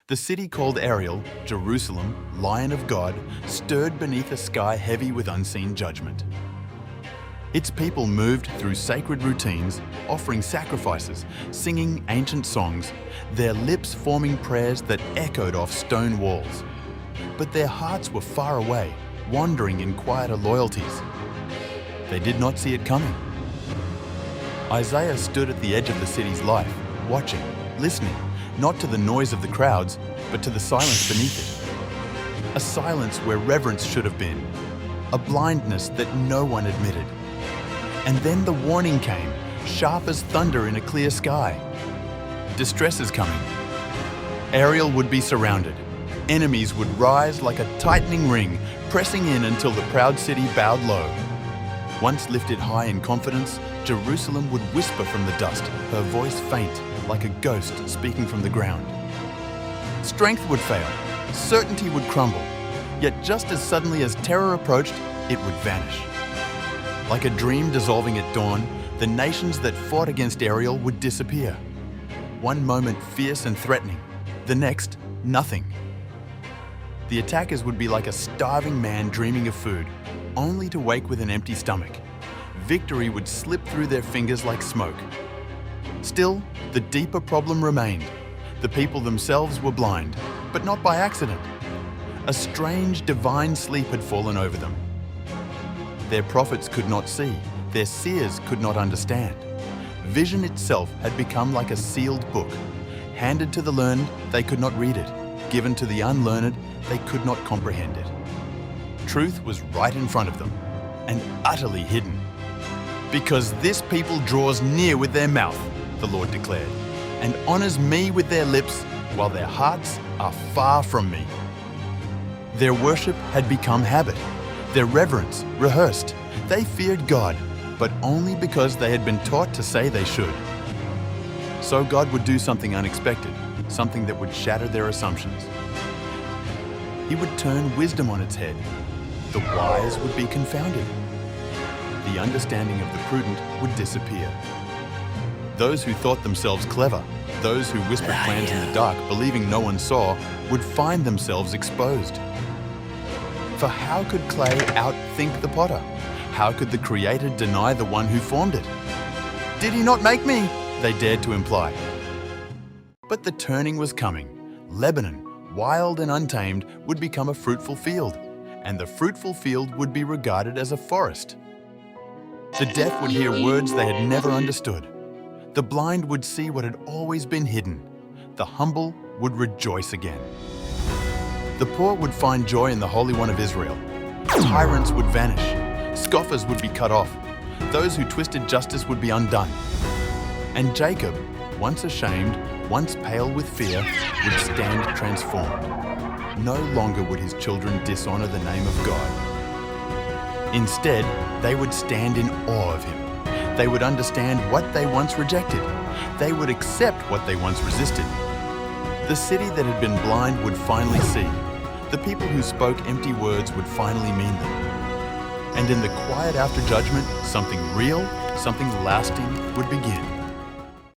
The city called Ariel, Jerusalem, Lion of God, stirred beneath a sky heavy with unseen judgment. Its people moved through sacred routines, offering sacrifices, singing ancient songs, their lips forming prayers that echoed off stone walls. But their hearts were far away, wandering in quieter loyalties. They did not see it coming. Isaiah stood at the edge of the city's life, watching, listening, not to the noise of the crowds, but to the silence beneath it. A silence where reverence should have been, a blindness that no one admitted. And then the warning came, sharp as thunder in a clear sky. Distress is coming. Ariel would be surrounded. Enemies would rise like a tightening ring, pressing in until the proud city bowed low. Once lifted high in confidence, Jerusalem would whisper from the dust, her voice faint, like a ghost speaking from the ground. Strength would fail, certainty would crumble, yet just as suddenly as terror approached, it would vanish. Like a dream dissolving at dawn, the nations that fought against Ariel would disappear. One moment fierce and threatening, the next, nothing. The attackers would be like a starving man dreaming of food, only to wake with an empty stomach. Victory would slip through their fingers like smoke. Still, the deeper problem remained. The people themselves were blind, but not by accident. A strange divine sleep had fallen over them. Their prophets could not see, their seers could not understand. Vision itself had become like a sealed book. Handed to the learned, they could not read it. Given to the unlearned, they could not comprehend it. Truth was right in front of them, and utterly hidden. Because this people draws near with their mouth, the Lord declared, and honors me with their lips, while their hearts are far from me. Their worship had become habit, their reverence rehearsed. They feared God, but only because they had been taught to say they should. So God would do something unexpected, something that would shatter their assumptions. He would turn wisdom on its head. The wise would be confounded. The understanding of the prudent would disappear. Those who thought themselves clever, those who whispered plans in the dark, believing no one saw, would find themselves exposed. For how could clay outthink the potter? How could the Creator deny the one who formed it? Did he not make me? They dared to imply. But the turning was coming. Lebanon, wild and untamed, would become a fruitful field, and the fruitful field would be regarded as a forest. The deaf would hear words they had never understood. The blind would see what had always been hidden. The humble would rejoice again. The poor would find joy in the Holy One of Israel. Tyrants would vanish. Scoffers would be cut off. Those who twisted justice would be undone. And Jacob, once ashamed, once pale with fear, would stand transformed. No longer would his children dishonor the name of God. Instead, they would stand in awe of him. They would understand what they once rejected. They would accept what they once resisted. The city that had been blind would finally see. The people who spoke empty words would finally mean them. And in the quiet after judgment, something real, something lasting would begin.